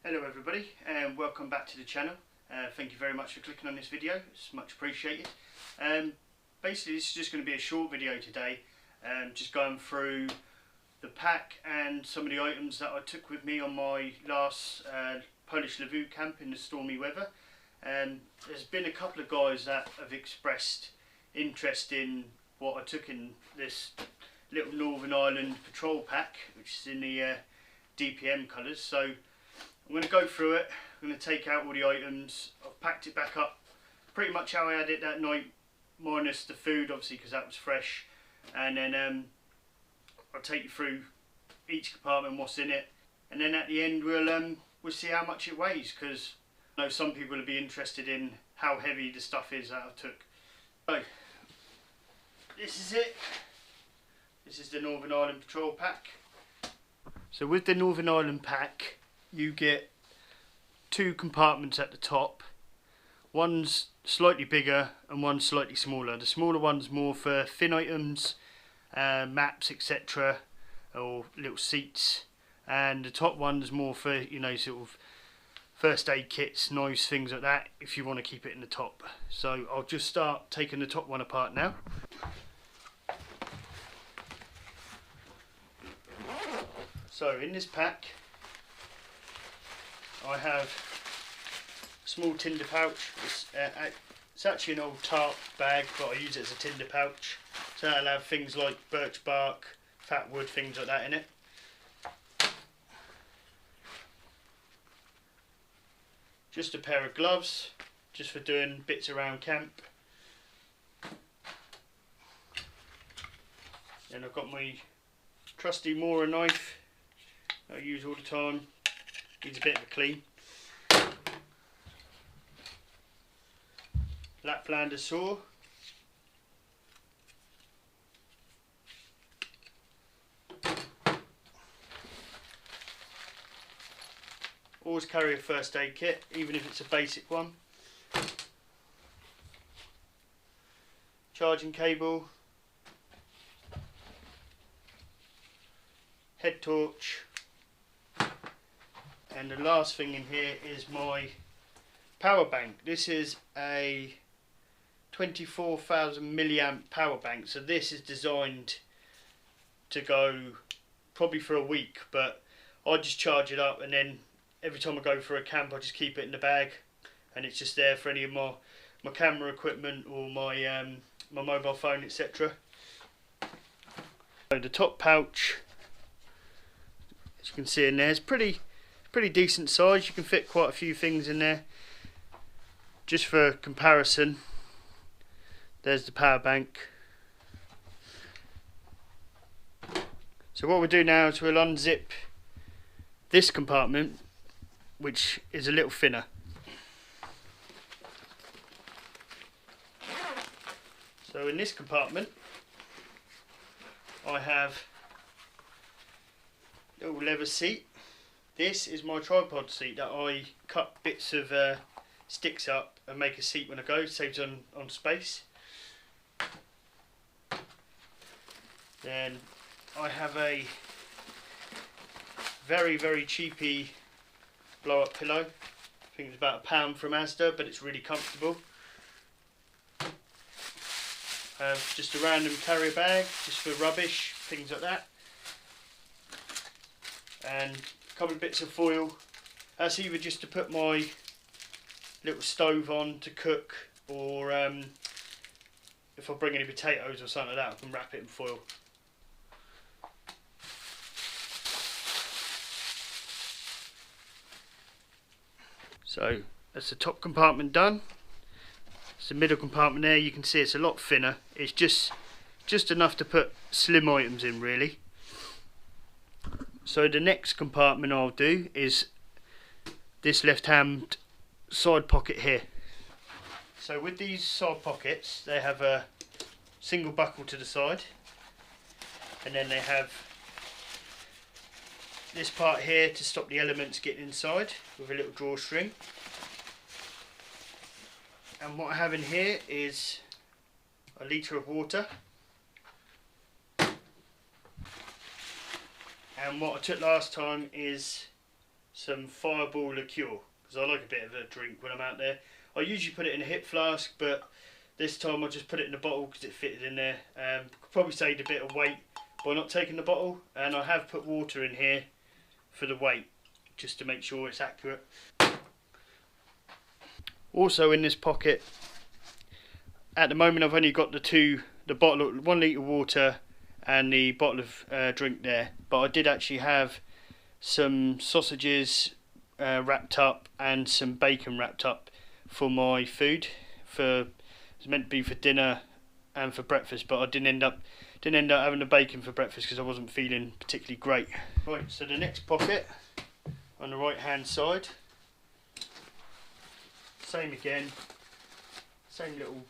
Hello everybody and welcome back to the channel. Thank you very much for clicking on this video, it's much appreciated. Basically this is just going to be a short video today, just going through the pack and some of the items that I took with me on my last Polish Loadout camp in the stormy weather. There's been a couple of guys that have expressed interest in what I took in this little Northern Ireland patrol pack, which is in the DPM colours. So I'm going to go through it. I'm going to take out all the items. I've packed it back up pretty much how I had it that night, minus the food obviously because that was fresh, and then I'll take you through each compartment, what's in it, and then at the end we'll see how much it weighs, because I know some people will be interested in how heavy the stuff is that I took. So this is it. This is the Northern Ireland Patrol Pack. So with the Northern Ireland pack you get two compartments at the top. One's slightly bigger and one's slightly smaller. The smaller one's more for thin items, maps, etc., or little seats, and the top one's more for, you know, sort of first aid kits, knives, things like that, if you want to keep it in the top. So I'll just start taking the top one apart now. So in this pack I have a small tinder pouch. It's actually an old tarp bag, but I use it as a tinder pouch. So that'll have things like birch bark, fat wood, things like that in it. Just a pair of gloves, just for doing bits around camp. Then I've got my trusty Mora knife that I use all the time. Needs a bit of a clean. Laplander saw. Always carry a first aid kit, even if it's a basic one. Charging cable. Head torch. And the last thing in here is my power bank. This is a 24,000 milliamp power bank. So this is designed to go probably for a week, but I just charge it up, and then every time I go for a camp I just keep it in the bag, and it's just there for any of my camera equipment or my my mobile phone, etc. So the top pouch, as you can see in there, is pretty decent size. You can fit quite a few things in there. Just for comparison, there's the power bank. So what we'll do now is we'll unzip this compartment, which is a little thinner. So in this compartment I have a little leather seat. This is my tripod seat that I cut bits of sticks up and make a seat when I go, saves on space. Then I have a very cheapy blow up pillow. I think it's about £1 from Asda, but it's really comfortable. Just a random carrier bag, just for rubbish, things like that. And a couple of bits of foil. That's either just to put my little stove on to cook, or if I bring any potatoes or something like that, I can wrap it in foil. So that's the top compartment done. It's the middle compartment there. You can see it's a lot thinner. It's just enough to put slim items in, really. So the next compartment I'll do is this left hand side pocket here. So with these side pockets, they have a single buckle to the side, and then they have this part here to stop the elements getting inside with a little drawstring. And what I have in here is a litre of water. And what I took last time is some Fireball liqueur, because I like a bit of a drink when I'm out there. I usually put it in a hip flask, but this time I just put it in a bottle because it fitted in there. Could probably saved a bit of weight by not taking the bottle, and I have put water in here for the weight, just to make sure it's accurate. Also in this pocket, at the moment I've only got the bottle of 1 litre water and the bottle of drink there, but I did actually have some sausages wrapped up and some bacon wrapped up for my food. It was meant to be for dinner and for breakfast, but I didn't end up having the bacon for breakfast because I wasn't feeling particularly great. Right, so the next pocket on the right hand side, same again, same little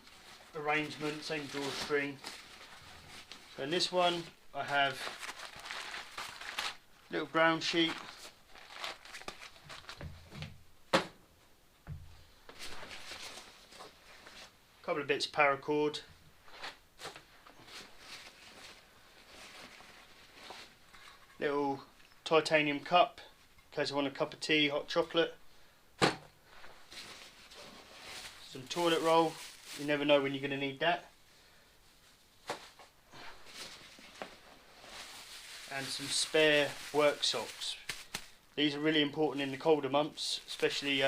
arrangement, same drawstring. So in this one I have a little ground sheet, a couple of bits of paracord, little titanium cup in case I want a cup of tea, hot chocolate, some toilet roll, you never know when you're going to need that, and some spare work socks. These are really important in the colder months, especially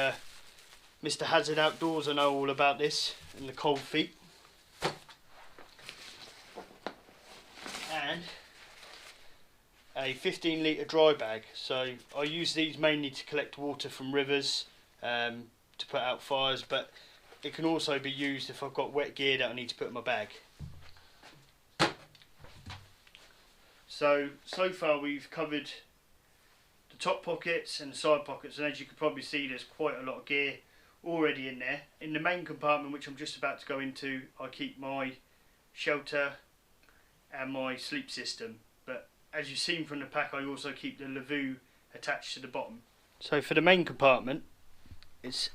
Mr. Hazard Outdoors. I know all about this and the cold feet. And a 15 litre dry bag. So I use these mainly to collect water from rivers to put out fires, but it can also be used if I've got wet gear that I need to put in my bag. So far we've covered the top pockets and the side pockets, and as you can probably see there's quite a lot of gear already in there. In the main compartment, which I'm just about to go into, I keep my shelter and my sleep system, but as you've seen from the pack I also keep the Loadout attached to the bottom. So for the main compartment, it's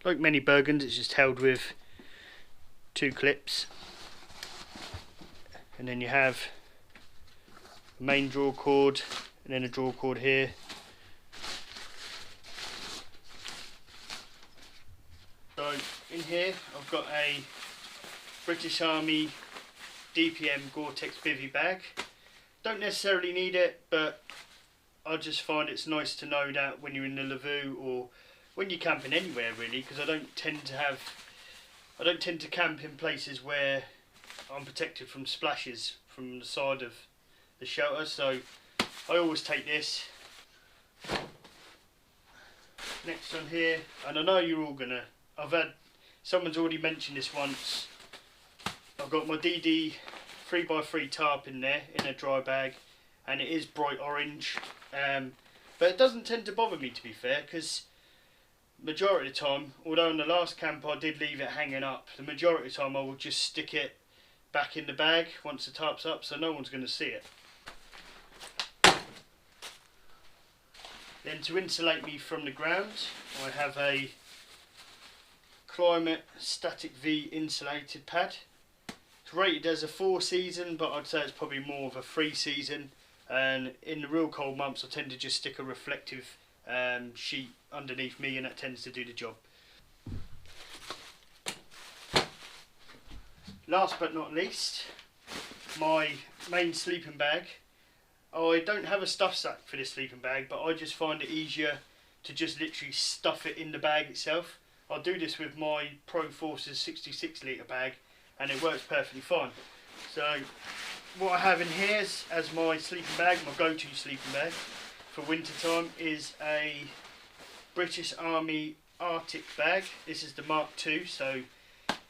like many Bergens, it's just held with 2 clips, and then you have the main draw cord and then a draw cord here. So in here I've got a British Army DPM Gore-Tex bivvy bag. Don't necessarily need it, but I just find it's nice to know that when you're in the Loadout or when you're camping anywhere really, because I don't tend to camp in places where I'm protected from splashes from the side of the shelter, so I always take this. Next on here, and I know you're all gonna, someone's already mentioned this once, I've got my DD 3x3 tarp in there in a dry bag, and it is bright orange, but it doesn't tend to bother me, to be fair, because majority of the time, although in the last camp I did leave it hanging up, the majority of the time I will just stick it back in the bag once the tarp's up, so no one's going to see it. Then to insulate me from the ground, I have a Compartment Static V insulated pad. It's rated as a 4 season, but I'd say it's probably more of a 3 season, and in the real cold months I tend to just stick a reflective sheet underneath me, and that tends to do the job. Last but not least, my main sleeping bag. I don't have a stuff sack for this sleeping bag, but I just find it easier to just literally stuff it in the bag itself. I do this with my Pro Forces 66 litre bag and it works perfectly fine. So what I have in here as my sleeping bag, my go-to sleeping bag for winter time, is a British Army Arctic bag. This is the Mark II, so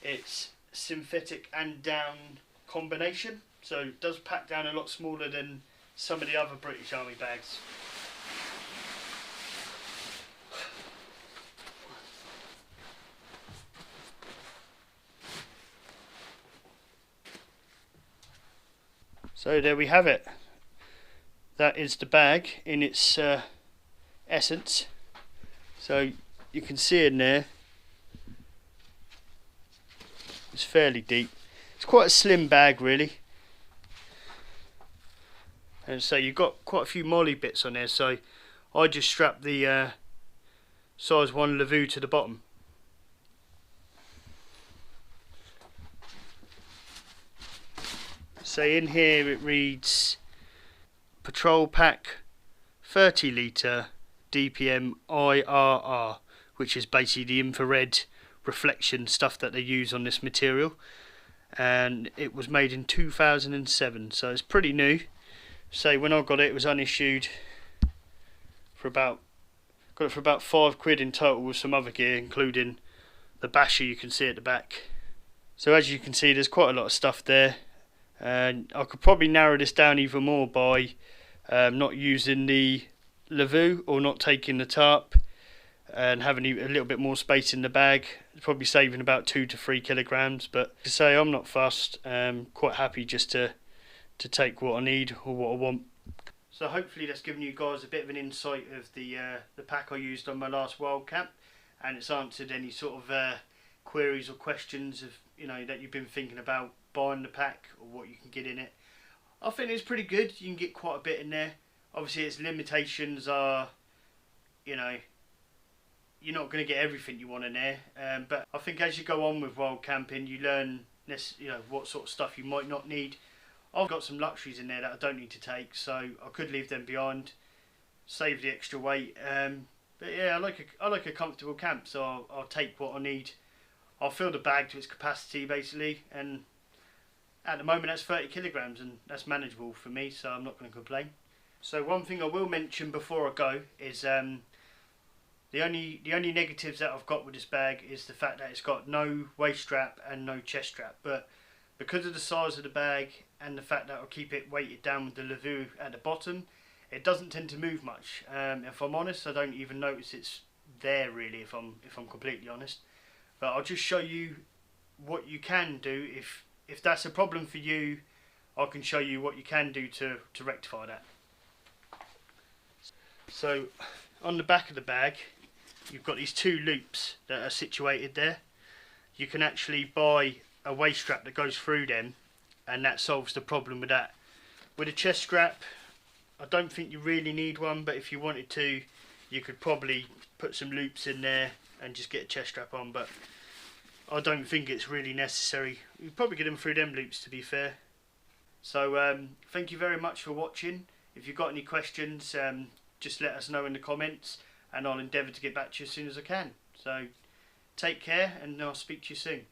it's synthetic and down combination, so it does pack down a lot smaller than some of the other British Army bags. So there we have it. That is the bag in its essence. So you can see in there, it's fairly deep. It's quite a slim bag really. And so you've got quite a few molly bits on there, so I just strap the size 1 Loadout to the bottom. So in here it reads Patrol Pack 30 litre DPM IRR, which is basically the infrared reflection stuff that they use on this material, and it was made in 2007, so it's pretty new. So when I got it, it was unissued for about, got it for about £5 in total with some other gear, including the basher you can see at the back. So as you can see, there's quite a lot of stuff there, and I could probably narrow this down even more by not using the Loadout or not taking the tarp and having a little bit more space in the bag. Probably saving about 2 to 3 kilograms, but to say I'm not fussed, quite happy just to take what I need or what I want. So hopefully that's given you guys a bit of an insight of the pack I used on my last wild camp, and it's answered any sort of queries or questions of, you know, that you've been thinking about buying the pack or what you can get in it. I think it's pretty good. You can get quite a bit in there. Obviously its limitations are, you know, you're not going to get everything you want in there, but I think as you go on with wild camping, you learn this, you know, what sort of stuff you might not need. I've got some luxuries in there that I don't need to take, so I could leave them behind, save the extra weight. But yeah, I like a comfortable camp, so I'll take what I need. I'll fill the bag to its capacity basically, and at the moment that's 30 kilograms, and that's manageable for me, so I'm not going to complain. So one thing I will mention before I go is the only negatives that I've got with this bag is the fact that it's got no waist strap and no chest strap, but because of the size of the bag and the fact that I'll keep it weighted down with the Loadout at the bottom, it doesn't tend to move much. If I'm honest, I don't even notice it's there really, if I'm completely honest. But I'll just show you what you can do if that's a problem for you. I can show you what you can do to rectify that. So on the back of the bag, you've got these 2 loops that are situated there. You can actually buy a waist strap that goes through them, and that solves the problem with that. With a chest strap, I don't think you really need one, but if you wanted to, you could probably put some loops in there and just get a chest strap on, but I don't think it's really necessary. You'd probably get them through them loops, to be fair. So thank you very much for watching. If you've got any questions, just let us know in the comments, and I'll endeavour to get back to you as soon as I can. So take care, and I'll speak to you soon.